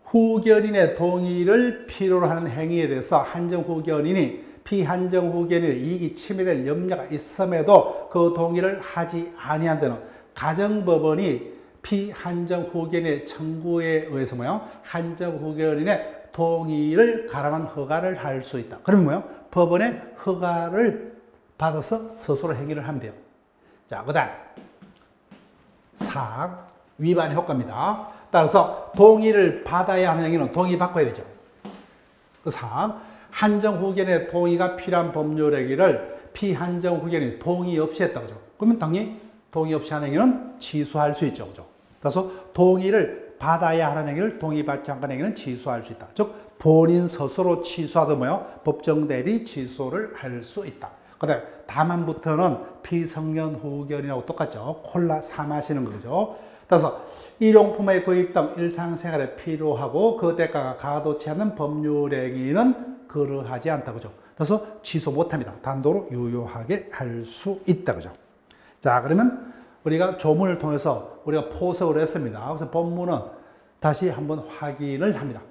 후견인의 동의를 필요로 하는 행위에 대해서 한정 후견인이 피한정 후견인의 이익이 침해될 염려가 있음에도 그 동의를 하지 아니한 데는 가정법원이 피한정 후견인의 청구에 의해서 뭐요? 한정 후견인의 동의를 가람한 허가를 할 수 있다. 그러면 뭐요? 법원의 허가를 받아서 스스로 행위를 하면 돼요. 자, 그 다음 4항 위반 효과입니다. 따라서 동의를 받아야 하는 행위는 동의받고 해야 되죠. 그 4항 한정 후견의 동의가 필요한 법률 행위를 피한정 후견이 동의 없이 했다, 그죠? 그러면 당연히 동의 없이 하는 행위는 취소할 수 있죠, 그죠? 그래서 동의를 받아야 하는 행위를 동의받지 않는 행위는 취소할 수 있다. 즉 본인 스스로 취소하든 뭐요? 법정 대리 취소를 할 수 있다. 그 다음에 다만부터는 피성년 후견이라고 똑같죠. 콜라 사 마시는 거죠. 따라서 일용품의 구입 등 일상생활에 필요하고 그 대가가 가도치 않는 법률행위는 그러하지 않다, 그죠? 그래서 취소 못합니다. 단도로 유효하게 할 수 있다, 그죠? 자, 그러면 우리가 조문을 통해서 우리가 포석을 했습니다. 그래서 본문은 다시 한번 확인을 합니다.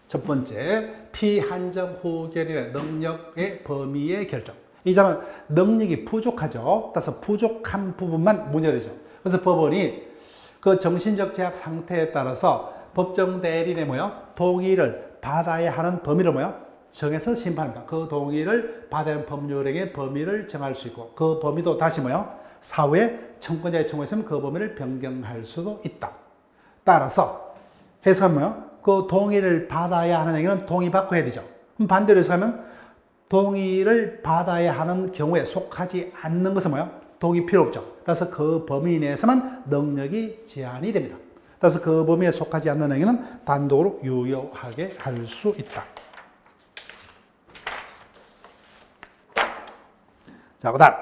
첫 번째, 피한정 후견인의 능력의 범위의 결정. 이 자는 능력이 부족하죠. 따라서 부족한 부분만 문제되죠. 그래서 법원이 그 정신적 제약 상태에 따라서 법정 대리인의 동의를 받아야 하는 범위를 정해서 심판합니다. 그 동의를 받아야 하는 법률행위의 범위를 정할 수 있고, 그 범위도 다시 사후에 청구자의 청구가 있으면 그 범위를 변경할 수도 있다. 따라서 해석하면 그 동의를 받아야 하는 행위는 동의받고 해야 되죠. 그럼 반대로 해석하면 동의를 받아야 하는 경우에 속하지 않는 것은 동의 필요 없죠. 따라서 그 범위 내에서만 능력이 제한이 됩니다. 따라서 그 범위에 속하지 않는 행위는 단독으로 유효하게 할 수 있다. 자, 그 다음.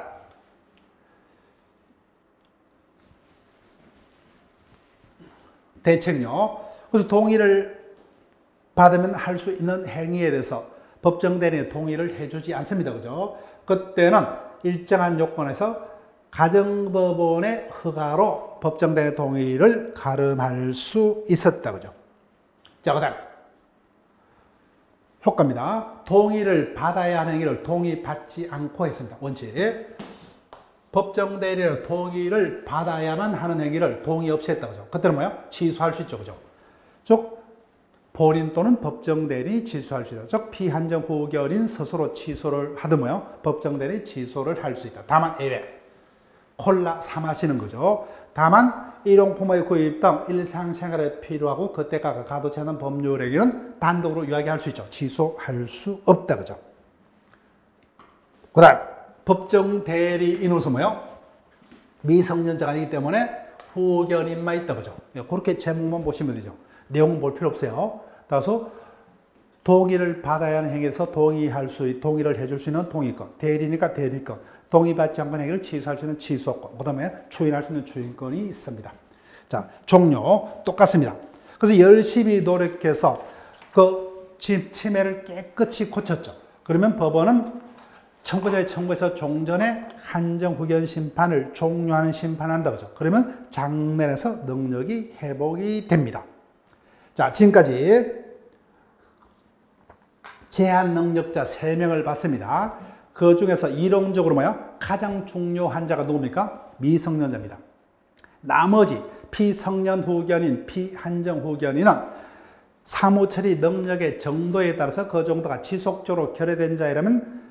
대책요. 그래서 동의를 받으면 할 수 있는 행위에 대해서 법정 대리인의 동의를 해주지 않습니다. 그죠? 그때는 일정한 요건에서 가정법원의 허가로 법정 대리인의 동의를 가름할 수 있었다. 그죠? 자, 그 다음. 효과입니다. 동의를 받아야 하는 행위를 동의받지 않고 했습니다. 원칙. 법정 대리인의 동의를 받아야만 하는 행위를 동의 없이 했다. 그죠? 그때는 취소할 수 있죠. 그죠? 즉, 본인 또는 법정 대리인이 취소할 수 있다. 즉, 피한정 후견인 스스로 취소를 하든 법정 대리인이 취소를 할 수 있다. 다만 예외. 콜라 사 마시는 거죠. 다만 일용품의 구입 등 일상생활에 필요하고 그때가 가도치 않은 법률행위는 단독으로 이야기할 수 있죠. 취소할 수 없다. 그죠? 그 다음 법정 대리인으로서 미성년자가 아니기 때문에 후견인만 있다. 그죠? 그렇게 제목만 보시면 되죠. 내용은 볼 필요 없어요. 따라서 동의를 받아야 하는 행위에서 동의를 해줄 수 있는 동의권, 대리니까 대리권, 동의받지 않은 행위를 취소할 수 있는 취소권, 그 다음에 추인할 수 있는 추인권이 있습니다. 자, 종료 똑같습니다. 그래서 열심히 노력해서 그 침해를 깨끗이 고쳤죠. 그러면 법원은 청구자의 청구에서 종전에 한정 후견 심판을 종료하는 심판한다. 그죠? 그러면 장면에서 능력이 회복이 됩니다. 자, 지금까지 제한 능력자 3명을 봤습니다. 그 중에서 이론적으로 가장 중요한 자가 누굽니까? 미성년자입니다. 나머지 피성년 후견인, 피한정 후견인은 사무처리 능력의 정도에 따라서 그 정도가 지속적으로 결여된 자이라면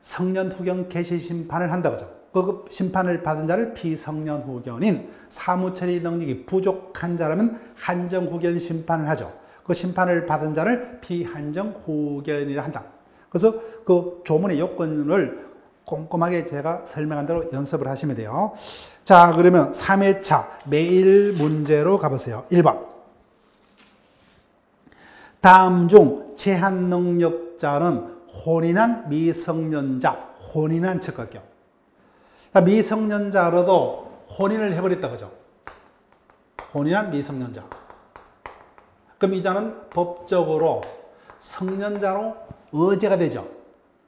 성년 후견 개시 심판을 한다고 하죠. 그 심판을 받은 자를 피성년 후견인, 사무처리 능력이 부족한 자라면 한정 후견 심판을 하죠. 그 심판을 받은 자를 피한정 후견이라 한다. 그래서 그 조문의 요건을 꼼꼼하게 제가 설명한 대로 연습을 하시면 돼요. 자, 그러면 3회차 매일 문제로 가보세요. 1번. 다음 중 제한 능력자는 혼인한 미성년자, 혼인한 척할게요. 미성년자로도 혼인을 해버렸다, 그죠? 혼인한 미성년자. 그럼 이 자는 법적으로 성년자로 의제가 되죠.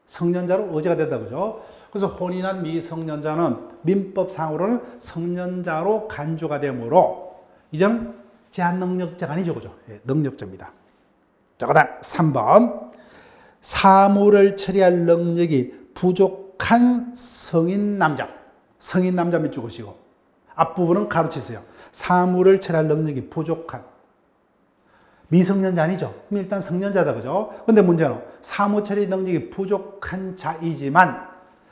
성년자로 의제가 된다, 그죠? 그래서 혼인한 미성년자는 민법상으로는 성년자로 간주가 되므로 이제는 제한 능력자가 아니죠, 그죠? 예, 능력자입니다. 자, 그 다음 3번. 사무를 처리할 능력이 부족한 성인 남자. 성인 남자 밑줄 그으시고 앞부분은 가로치세요. 사무를 처리할 능력이 부족한. 미성년자 아니죠? 일단 성년자다, 그죠? 근데 문제는 사무 처리 능력이 부족한 자이지만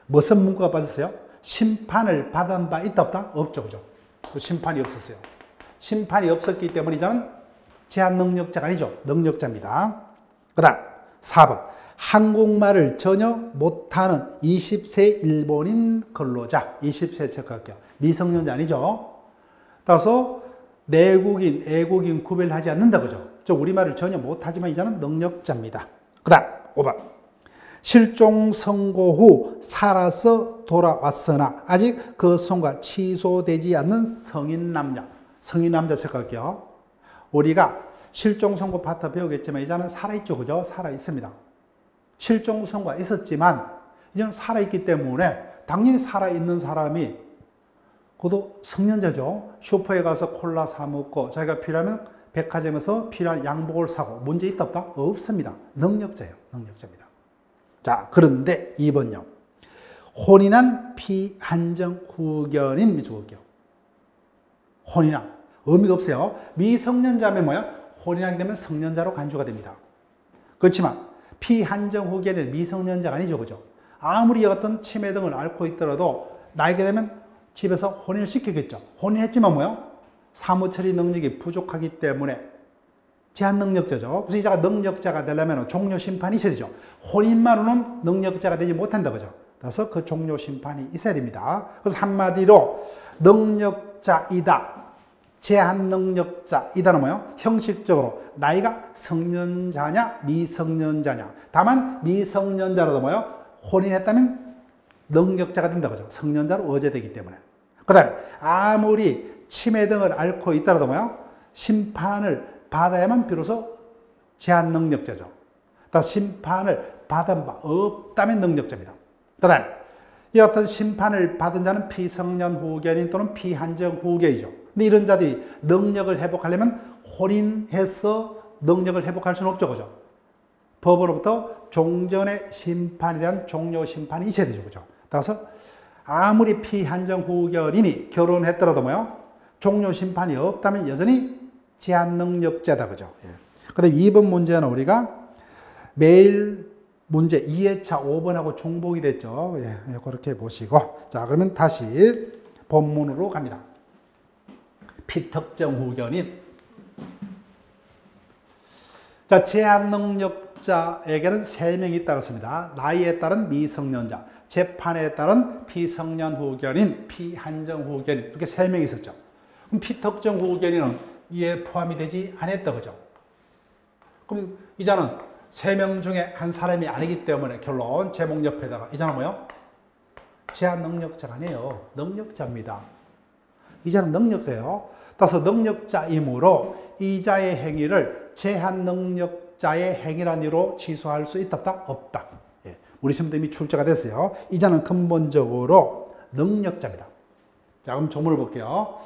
무슨 문구가 빠졌어요? 심판을 받은 바 있다, 없다? 없죠, 그죠? 심판이 없었어요. 심판이 없었기 때문에 이제는 제한 능력자가 아니죠. 능력자입니다. 그 다음 4번. 한국말을 전혀 못하는 20세 일본인 근로자. 20세 체크할게요. 미성년자 아니죠? 따라서 내국인, 애국인 구별하지 않는다, 그죠? 저 우리말을 전혀 못하지만 이제는 능력자입니다. 그 다음 5번. 실종 선고 후 살아서 돌아왔으나 아직 그 선고가 취소되지 않는 성인 남자. 성인 남자 체크할게요. 우리가 실종 선고 파트 배우겠지만 이제는 살아있죠, 그죠? 살아있습니다. 실종 선고가 있었지만 이제는 살아있기 때문에 당연히 살아있는 사람이 그것도 성년자죠. 슈퍼에 가서 콜라 사 먹고 자기가 필요하면 백화점에서 필요한 양복을 사고 문제 있다 없다? 없습니다. 능력자예요. 능력자입니다. 자, 그런데 2번요. 혼인한 피한정 후견인 미주국이요. 혼인한 의미가 없어요. 미성년자면 뭐야? 혼인하게 되면 성년자로 간주가 됩니다. 그렇지만 피한정 후견인 미성년자가 아니죠, 그죠? 아무리 어떤 치매 등을 앓고 있더라도 나이가 되면 집에서 혼인을 시키겠죠. 혼인했지만 뭐요? 사무처리 능력이 부족하기 때문에 제한 능력자죠. 그래서 이 자가 능력자가 되려면 종료 심판이 있어야 되죠. 혼인만으로는 능력자가 되지 못한다, 그죠? 그래서 그 종료 심판이 있어야 됩니다. 그래서 한마디로 능력자이다, 제한 능력자이다는 뭐예요? 형식적으로 나이가 성년자냐 미성년자냐. 다만 미성년자라도 뭐예요? 혼인했다면 능력자가 된다, 그죠? 성년자로 어제되기 때문에. 그 다음에 아무리 치매 등을 앓고 있더라도 뭐예요? 심판을 받아야만 비로소 제한 능력자죠. 또 심판을 받은 바 없다면 능력자입니다. 그 다음에 이 어떤 심판을 받은 자는 피성년 후견인 또는 피한정 후견이죠. 근데 이런 자들이 능력을 회복하려면 혼인해서 능력을 회복할 수는 없죠, 그죠? 법으로부터 종전의 심판에 대한 종료 심판이 있어야 되죠, 그죠? 따라서 아무리 피한정 후견인이 결혼했더라도 뭐요? 종료 심판이 없다면 여전히 제한 능력자다, 그죠? 예. 그 다음에 2번 문제는 우리가 매일 문제 2회차 5번하고 중복이 됐죠. 예, 그렇게 보시고. 자, 그러면 다시 본문으로 갑니다. 피특정 후견인. 자, 제한 능력자에게는 3명이 있다고 했습니다. 나이에 따른 미성년자, 재판에 따른 피성년 후견인, 피한정 후견인. 이렇게 3명이 있었죠. 그럼 피특정 후견인은 이에 포함이 되지 않았다, 그죠? 그럼 이자는 3명 중에 한 사람이 아니기 때문에 결론 제목 옆에다가 이자는 뭐요? 제한 능력자가 아니에요. 능력자입니다. 이자는 능력자예요. 따라서 능력자이므로 이자의 행위를 제한 능력자의 행위란 이유로 취소할 수 있다 없다? 없다. 예. 우리 시험도 이미 출제가 됐어요. 이자는 근본적으로 능력자입니다. 자, 그럼 조문을 볼게요.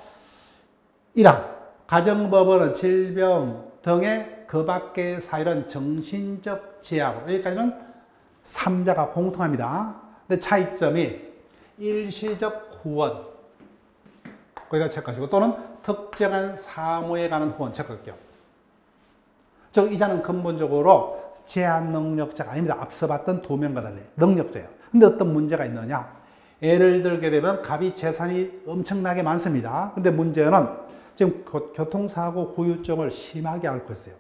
1항 가정법원은 질병 등의 그 밖의 사유는 정신적 제약으로, 여기까지는 3자가 공통합니다. 근데 차이점이 일시적 후원, 거기다 체크하시고, 또는 특정한 사무에 관한 후원 체크할게요. 즉, 이자는 근본적으로 제한 능력자가 아닙니다. 앞서 봤던 2명과 달리 능력자예요. 근데 어떤 문제가 있느냐? 예를 들게 되면 갑이 재산이 엄청나게 많습니다. 근데 문제는 지금 교통사고 후유증을 심하게 앓고 있어요.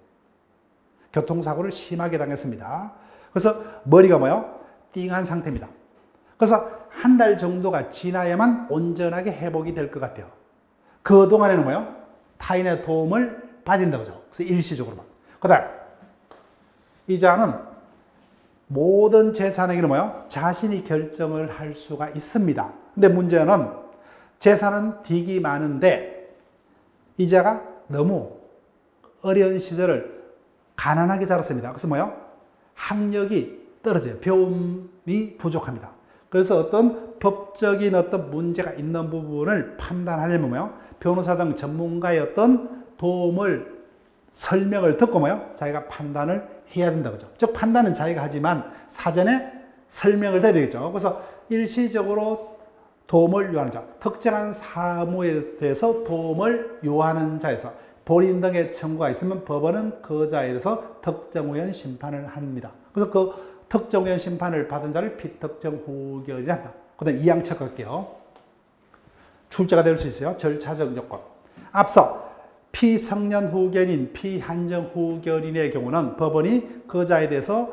교통사고를 심하게 당했습니다. 그래서 머리가 뭐요? 띵한 상태입니다. 그래서 한 달 정도가 지나야만 온전하게 회복이 될 것 같아요. 그동안에는 뭐요? 타인의 도움을 받는다, 그죠? 그래서 일시적으로만. 그 다음, 이자는 모든 재산에게는 뭐요? 자신이 결정을 할 수가 있습니다. 근데 문제는 재산은 빚이 많은데 이자가 너무 어려운 시절을 가난하게 자랐습니다. 그래서 뭐요? 학력이 떨어져요. 배움이 부족합니다. 그래서 어떤 법적인 어떤 문제가 있는 부분을 판단하려면 뭐요? 변호사 등 전문가의 어떤 도움을, 설명을 듣고 뭐요? 자기가 판단을 해야 된다, 그죠? 즉, 판단은 자기가 하지만 사전에 설명을 드려야 되겠죠. 그래서 일시적으로 도움을 요하는 자, 특정한 사무에 대해서 도움을 요하는 자에서 본인 등의 청구가 있으면 법원은 그 자에 대해서 특정우연 심판을 합니다. 그래서 그 특정우연 심판을 받은 자를 피특정 후견이라 한다. 그 다음에 2항 체크할게요. 출제가 될 수 있어요. 절차적 요건. 앞서 피성년 후견인, 피한정 후견인의 경우는 법원이 그 자에 대해서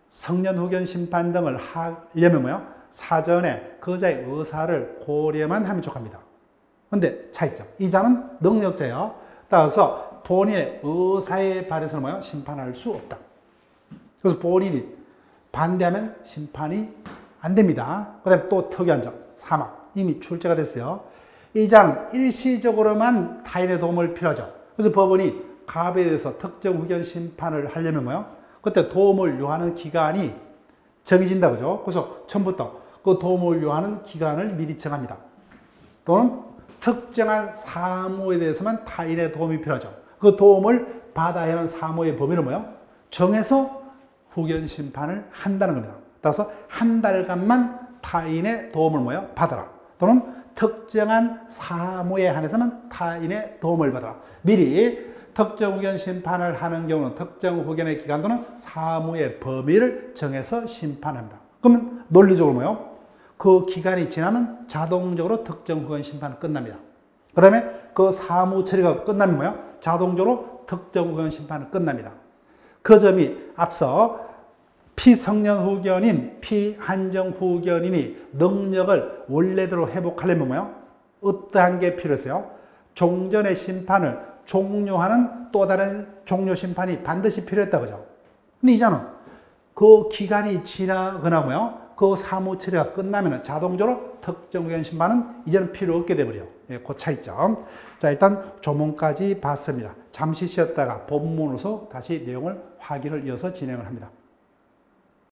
성년 후견 심판 등을 하려면 뭐요? 사전에 그 자의 의사를 고려만 하면 족합니다. 그런데 차이점. 이 자는 능력자예요. 따라서 본인의 의사에 반해서는 뭐요? 심판할 수 없다. 그래서 본인이 반대하면 심판이 안 됩니다. 그 다음에 또 특이한 점. 사막. 이미 출제가 됐어요. 이 자는 일시적으로만 타인의 도움을 필요하죠. 그래서 법원이 갑에 대해서 특정 후견 심판을 하려면 뭐요? 그때 도움을 요하는 기간이 정해진다, 그죠? 그래서 처음부터 그 도움을 요하는 기간을 미리 정합니다. 또는 특정한 사무에 대해서만 타인의 도움이 필요하죠. 그 도움을 받아야 하는 사무의 범위는 뭐예요? 정해서 후견 심판을 한다는 겁니다. 따라서 한 달간만 타인의 도움을 뭐예요? 받아라. 또는 특정한 사무에 한해서는 타인의 도움을 받아라. 미리 특정 후견 심판을 하는 경우는 특정 후견의 기간 또는 사무의 범위를 정해서 심판합니다. 그러면 논리적으로 뭐예요? 그 기간이 지나면 자동적으로 특정 후견 심판은 끝납니다. 그 다음에 그 사무 처리가 끝나면 뭐예요? 자동적으로 특정 후견 심판은 끝납니다. 그 점이 앞서 피성년 후견인, 피한정 후견인이 능력을 원래대로 회복하려면 뭐예요? 어떠한 게 필요했어요? 종전의 심판을 종료하는 또 다른 종료 심판이 반드시 필요했다 그죠? 근데 이제는 그 기간이 지나거나 뭐예요? 그 사무 처리가 끝나면 자동적으로 특정 후견 심판은 이제는 필요 없게 돼버려요. 예, 그 차이점. 자, 일단 조문까지 봤습니다. 잠시 쉬었다가 본문으로서 다시 내용을 확인을 이어서 진행을 합니다.